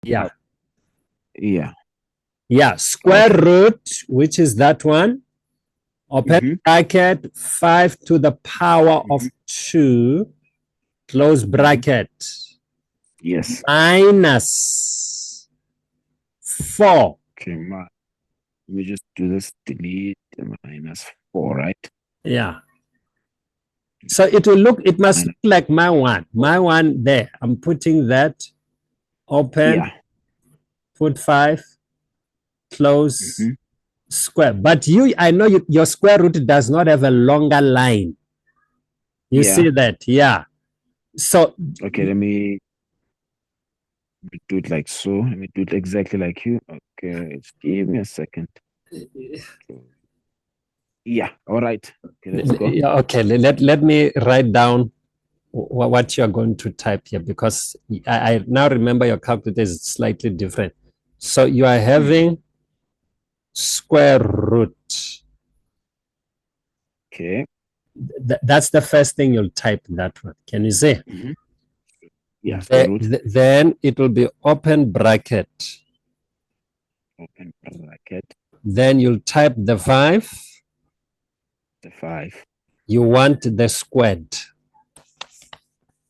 Yeah. Yeah. Yeah. Square root, which is that one. Open bracket 5 to the power of 2, close bracket. Yes. Minus 4. Okay, let me just do this. Delete the minus 4, right? Yeah. So it must look like my one. My one there. I'm putting that. Open. Yeah. Put 5. Close. Square. But I know your square root does not have a longer line. You see that? Yeah. So. Okay, let me do it like so. Let me do it exactly like you. Okay, just give me a second. Yeah, all right. Okay, let's go. Yeah, okay, let me write down what you're going to type here, because I now remember your calculator is slightly different. So you are having square root. Okay. That's the first thing you'll type in that one. Can you see? Yeah, square root. Then it will be open bracket. Open bracket. Then you'll type the 5. The 5. You want the squared.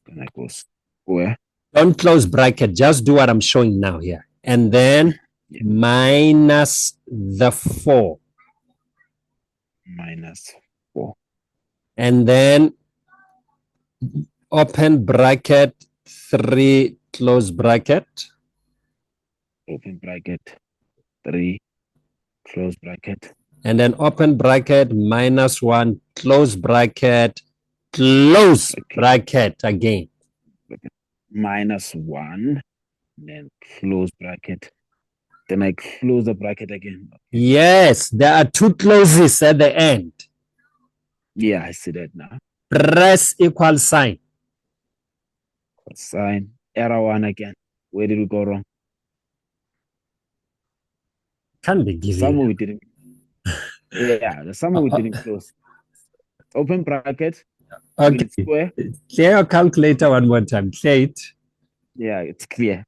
Then I go square. Don't close bracket. Just do what I'm showing now here. And then minus the 4. Minus 4. And then open bracket 3, close bracket. Open bracket 3, close bracket. And then open bracket minus 1, close bracket, close bracket again. Minus 1, then close bracket. Then I close the bracket again. Yes, there are 2 closes at the end. Yeah, I see that now. Press equal sign. Sign. Error 1 again. Where did we go wrong? Can be given. Somewhere we didn't. Yeah, the summer we didn't close. Open bracket. Okay. Square. Clear your calculator one more time. Clear it. Yeah, it's clear.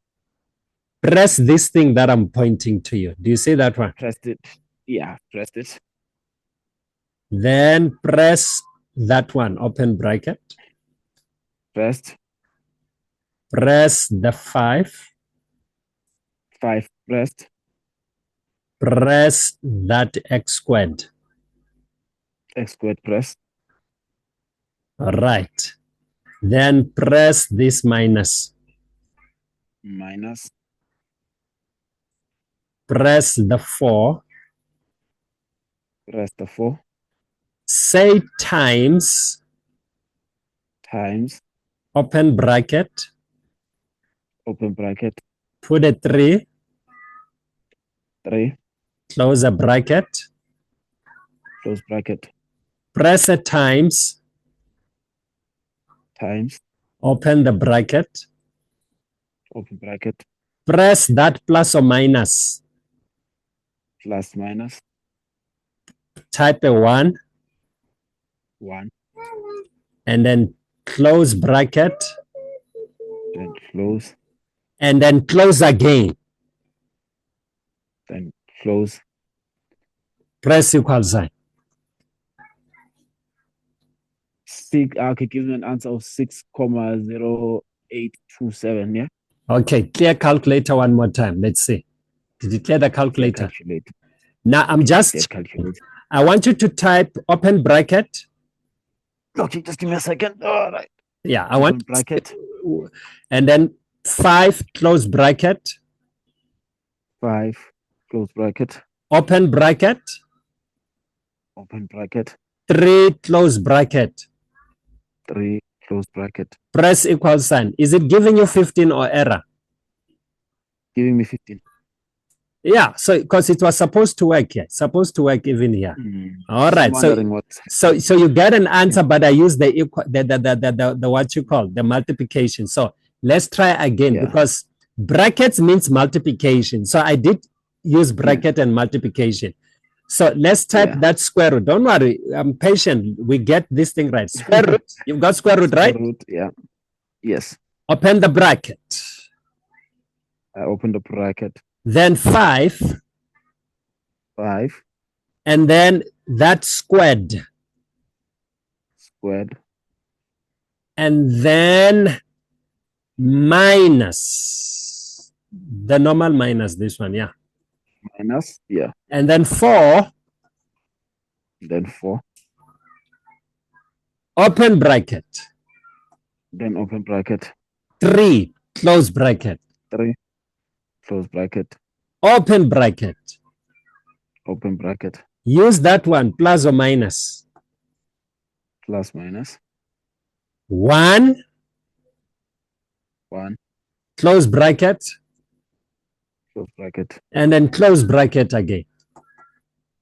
Press this thing that I'm pointing to you. Do you see that one? Pressed it. Yeah, pressed it. Then press that one. Open bracket. Pressed. Press the 5. 5 pressed. Press that x squared. X squared pressed. All right. Then press this minus. Minus. Press the 4. Press the 4. Say times. Times. Open bracket. Open bracket. Put a 3. 3. Close a bracket. Close bracket. Press a times. Times. Open the bracket. Open bracket. Press that plus or minus. Plus minus. Type a 1. 1. And then close bracket. Then close. And then close again. Then close. Press equal sign. Okay, give me an answer of 6,0827, yeah? Okay, clear calculator one more time. Let's see. Did you clear the calculator? Now I'm I want you to type open bracket. Okay, just give me a second. All right. Yeah, I want bracket. And then 5, close bracket. 5, close bracket. Open bracket. Open bracket. 3, close bracket. 3, close bracket. Press equal sign. Is it giving you 15 or error? Giving me 15. Yeah, so because it was supposed to work here, supposed to work even here. All right, so you get an answer, but I use the what you call the multiplication. So let's try again, because brackets means multiplication. So I did use bracket and multiplication. So let's type that square root. Don't worry, I'm patient. We get this thing right. Square root. You've got square root, right? Square root, yeah. Yes. Open the bracket. I open the bracket. Then 5. 5. And then that squared. Squared. And then minus. The normal minus this one, yeah. Minus, yeah. And then 4. Then 4. Open bracket. Then open bracket. 3. Close bracket. 3. Close bracket. Open bracket. Open bracket. Use that one, plus or minus. Plus minus. 1. 1. Close bracket. Close bracket. And then close bracket again.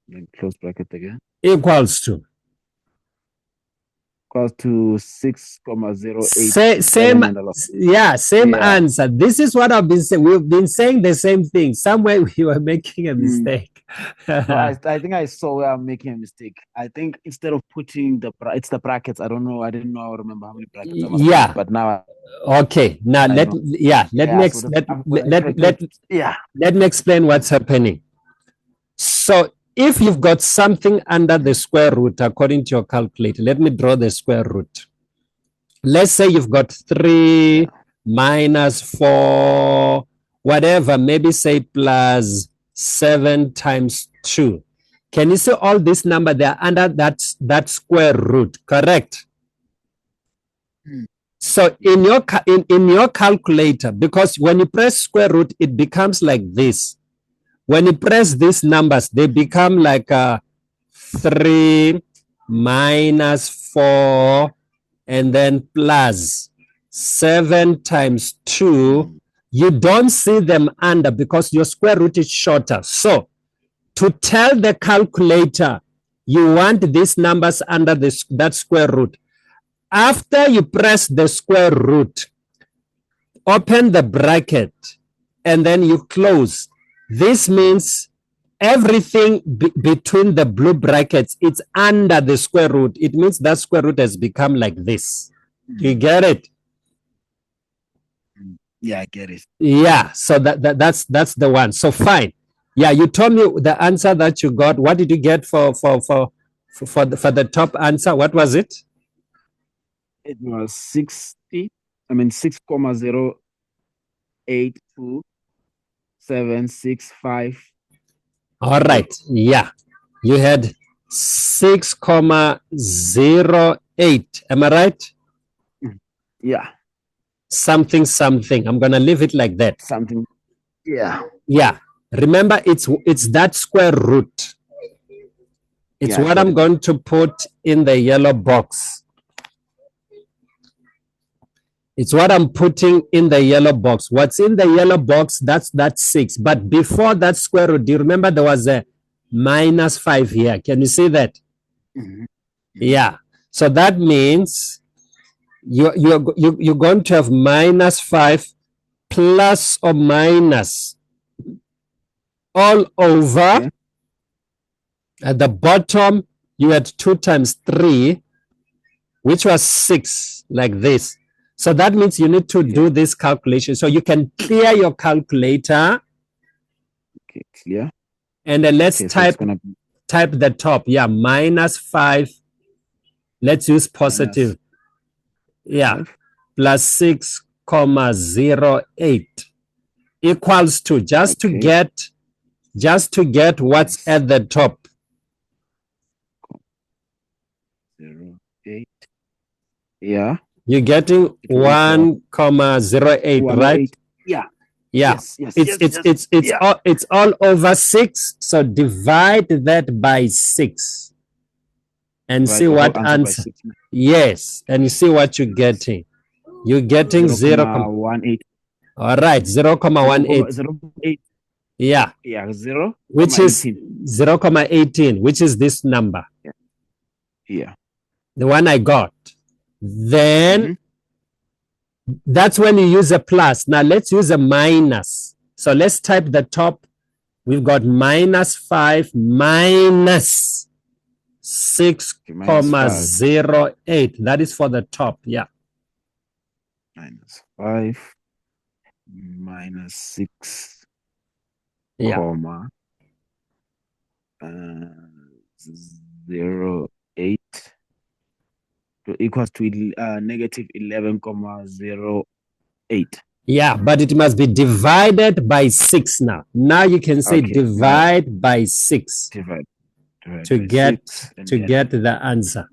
Then close bracket again. Equals to. Equals to 6,08. Same answer. This is what I've been saying. We've been saying the same thing. Somewhere we were making a mistake. No, I think I saw where I'm making a mistake. I think instead of putting it's the brackets. I don't know. I didn't know. I remember how many brackets. Yeah. But now. Okay. Now let me explain what's happening. So if you've got something under the square root according to your calculator, let me draw the square root. Let's say you've got 3 minus 4, whatever, maybe say plus 7 times 2. Can you see all this number? They're under that square root, correct? So in your calculator, because when you press square root, it becomes like this. When you press these numbers, they become like 3 minus 4 and then plus 7 times 2. You don't see them under because your square root is shorter. So to tell the calculator you want these numbers under that square root, after you press the square root, open the bracket and then you close. This means everything between the blue brackets, it's under the square root. It means that square root has become like this. Do you get it? Yeah, I get it. Yeah, so that's the one. So fine. Yeah, you told me the answer that you got. What did you get for the top answer? What was it? It was 6,082,765. All right. Yeah. You had 6,08. Am I right? Yeah. Something. I'm going to leave it like that. Something. Yeah. Yeah. Remember, it's that square root. It's what I'm going to put in the yellow box. It's what I'm putting in the yellow box. What's in the yellow box, that's 6. But before that square root, do you remember there was a minus 5 here? Can you see that? Mm-hmm. Yeah. So that means you're going to have minus 5 plus or minus all over. Yeah. At the bottom, you had 2 times 3, which was 6, like this. So that means you need to do this calculation. So you can clear your calculator. Okay, clear. And then let's type the top. Yeah, minus 5. Let's use positive. Yeah, plus 6,08 equals to just to get what's at the top. 0.8. Yeah. You're getting 1,08, right? Yeah. Yeah. Yes. It's all over 6. So divide that by 6 and see what answer. Yes, and you see what you're getting. You're getting 0,18. All right, 0,18. 0.8. Yeah. Yeah, 0. Which is 0,18, which is this number. Yeah. The one I got. Then that's when you use a plus. Now let's use a minus. So let's type the top. We've got minus 5 minus 6,08. That is for the top. Yeah. Minus 5 minus 6, yeah, comma, 0, 8 equals to negative 11,08. yeah, but it must be divided by 6 now. Now you can say Okay, divide by 6 divide to by get 6, and to get the answer.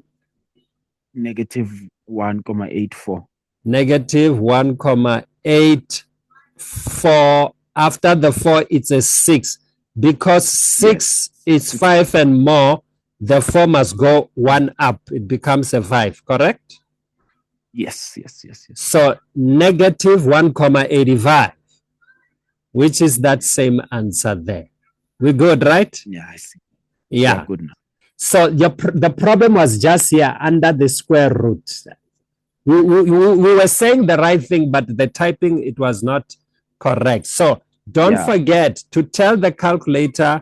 negative 1,84. Negative 1,84. After the 4, it's a 6. Because 6 is 5 and more, the 4 must go 1 up. It becomes a 5, correct? Yes. So negative 1,85, which is that same answer there. We good, right? Yeah, I see. Yeah. Good now. So the problem was just here under the square root. We were saying the right thing, but the typing, it was not correct. So don't forget to tell the calculator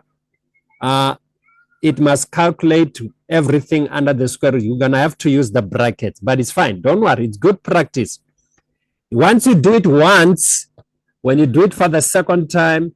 it must calculate everything under the square root. You're going to have to use the brackets, but it's fine. Don't worry. It's good practice. Once you do it once, when you do it for the second time,